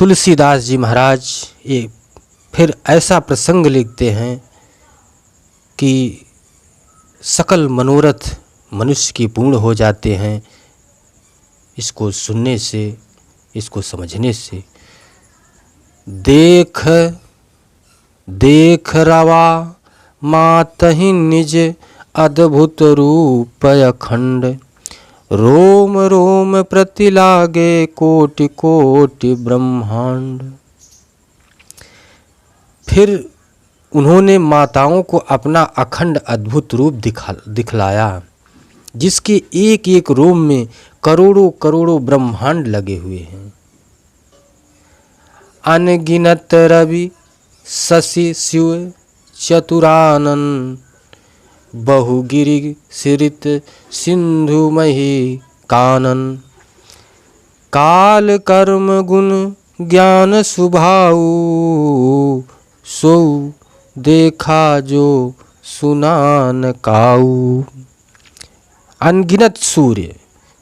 तुलसीदास जी महाराज ये फिर ऐसा प्रसंग लिखते हैं कि सकल मनोरथ मनुष्य की पूर्ण हो जाते हैं इसको सुनने से, इसको समझने से। देख देख रवा मातहि निज अद्भुत रूप अखंड, रोम रोम प्रति लागे कोटि कोटि ब्रह्मांड। फिर उन्होंने माताओं को अपना अखंड अद्भुत रूप दिखलाया, जिसके एक एक रोम में करोड़ों करोड़ों ब्रह्मांड लगे हुए हैं। अनगिनत रवि शशि शिव चतुरानन, बहुगिरि सिरित सिंधु मही कानन। काल कर्म गुण ज्ञान सुभाऊ, सो देखा जो सुनान काऊ। अनगिनत सूर्य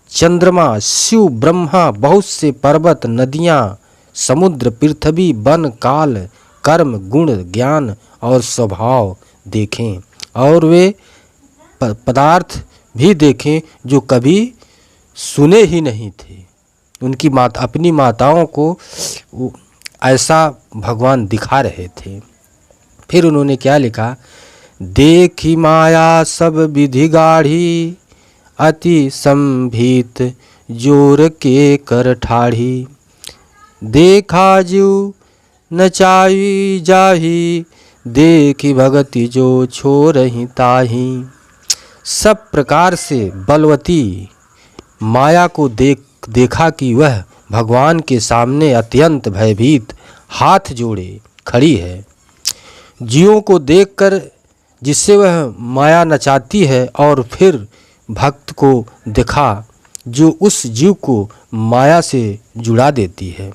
चंद्रमा शिव ब्रह्मा, बहुत से पर्वत नदियाँ समुद्र पृथ्वी वन काल कर्म गुण ज्ञान और स्वभाव देखें, और वे पदार्थ भी देखें जो कभी सुने ही नहीं थे। उनकी अपनी माताओं को ऐसा भगवान दिखा रहे थे। फिर उन्होंने क्या लिखा? देखी माया सब विधि गाढ़ी, अति संभीत जोर के कर ठाढ़ी। देखा जीव नचाई जाही, देखी भगति जो छोरहि ताही। सब प्रकार से बलवती माया को देखा कि वह भगवान के सामने अत्यंत भयभीत हाथ जोड़े खड़ी है। जीवों को देखकर जिससे वह माया नचाती है, और फिर भक्त को देखा जो उस जीव को माया से जुड़ा देती है।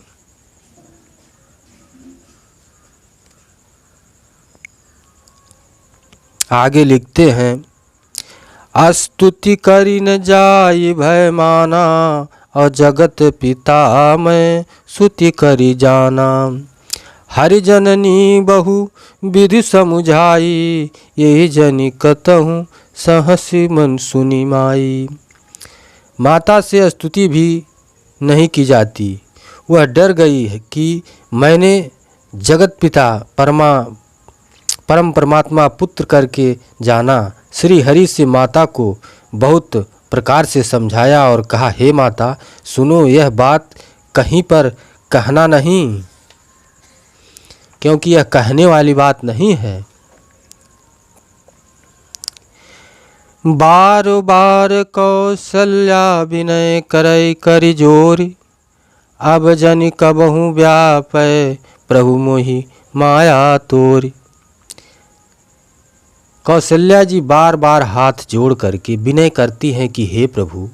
आगे लिखते हैं, अस्तुति करी न जाय भय माना, और जगत पिता मैं सुति करी जाना। हरि जननी बहु विधि समुझाई, यही जनि कतहु सहसि मन सुनी माई। माता से स्तुति भी नहीं की जाती। वह डर गई है कि मैंने जगत पिता परम परमात्मा पुत्र करके जाना। श्री हरि से माता को बहुत प्रकार से समझाया और कहा, हे माता सुनो, यह बात कहीं पर कहना नहीं, क्योंकि यह कहने वाली बात नहीं है। बार बार कौशल्या विनय करई करि जोरी, अब जनि कबहु व्यापै प्रभु मोहि माया तोरी। कौशल्या जी बार बार हाथ जोड़ करके विनय करती हैं कि हे प्रभु,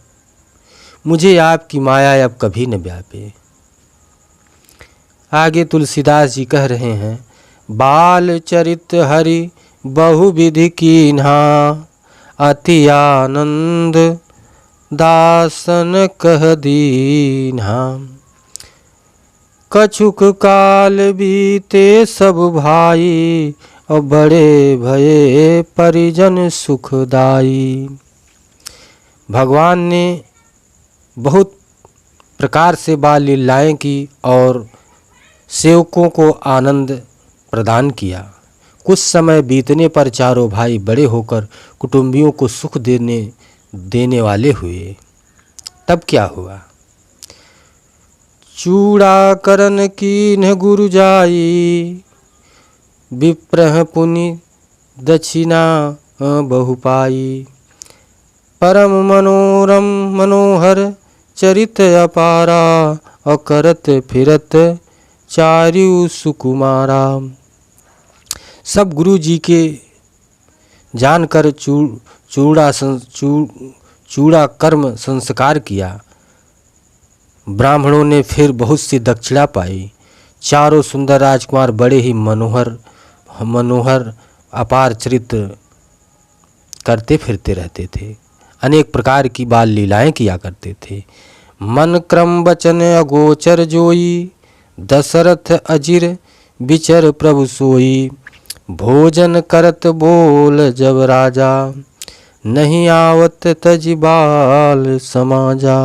मुझे आपकी माया अब कभी न व्यापे। आगे तुलसीदास जी कह रहे हैं, बाल चरित हरि बहुविधि कीन्हा, अति आनंद दासन कह दीन्हा। कछुक काल बीते सब भाई, और बड़े भये परिजन सुखदाई। भगवान ने बहुत प्रकार से बाल लीलाएं की और सेवकों को आनंद प्रदान किया। कुछ समय बीतने पर चारों भाई बड़े होकर कुटुंबियों को सुख देने वाले हुए। तब क्या हुआ? चूड़ा करन कीन्ह गुरु जाई, विप्रह पुनि दक्षिणा बहु पाई। परम मनोरम मनोहर चरित अपारा, और करत फिरत चार्यु सुकुमारा। सब गुरु जी के जानकर चूड़ा कर्म संस्कार किया। ब्राह्मणों ने फिर बहुत सी दक्षिणा पाई। चारों सुंदर राजकुमार बड़े ही मनोहर अपार चरित्र करते फिरते रहते थे। अनेक प्रकार की बाल लीलाएं किया करते थे। मन क्रम वचन अगोचर जोई, दशरथ अजिर बिचर प्रभु सोई, भोजन करत बोल जब राजा, नहीं आवत तज बाल समाजा।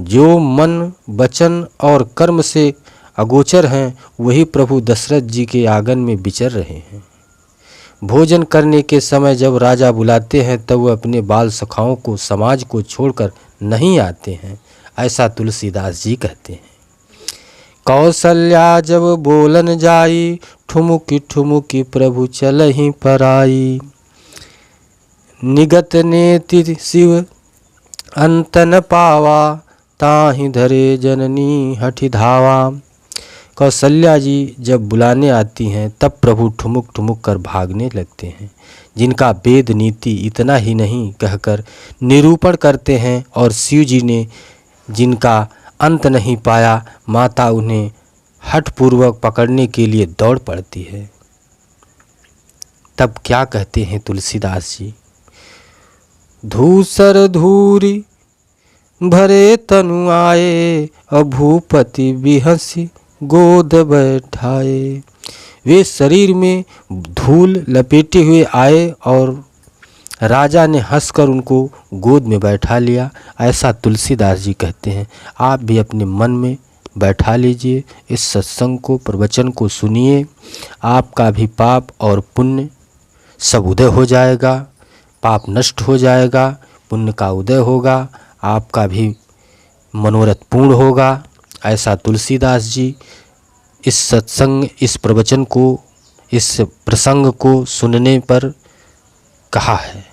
जो मन वचन और कर्म से अगोचर हैं वही प्रभु दशरथ जी के आंगन में विचर रहे हैं। भोजन करने के समय जब राजा बुलाते हैं तब वह अपने बाल सखाओं को, समाज को छोड़कर नहीं आते हैं, ऐसा तुलसीदास जी कहते हैं। कौशल्या जब बोलन जाई, ठुमुकी ठुमुकी प्रभु चलहि पराई, निगत नेति शिव अंत न पावा, ताहि धरे जननी हठि धावा। कौशल्या जी जब बुलाने आती हैं तब प्रभु ठुमुक ठुमुक कर भागने लगते हैं। जिनका वेद नीति इतना ही नहीं कहकर निरूपण करते हैं और शिव जी ने जिनका अंत नहीं पाया, माता उन्हें हठपूर्वक पकड़ने के लिए दौड़ पड़ती है। तब क्या कहते हैं तुलसीदास जी, धूसर धूरी भरे तनु आए, अभूपति बिहसी गोद बैठाए। वे शरीर में धूल लपेटे हुए आए और राजा ने हंसकर उनको गोद में बैठा लिया, ऐसा तुलसीदास जी कहते हैं। आप भी अपने मन में बैठा लीजिए, इस सत्संग को, प्रवचन को सुनिए। आपका भी पाप और पुण्य सब उदय हो जाएगा, पाप नष्ट हो जाएगा, पुण्य का उदय होगा, आपका भी मनोरथ पूर्ण होगा, ऐसा तुलसीदास जी इस सत्संग, इस प्रवचन को, इस प्रसंग को सुनने पर कहा है।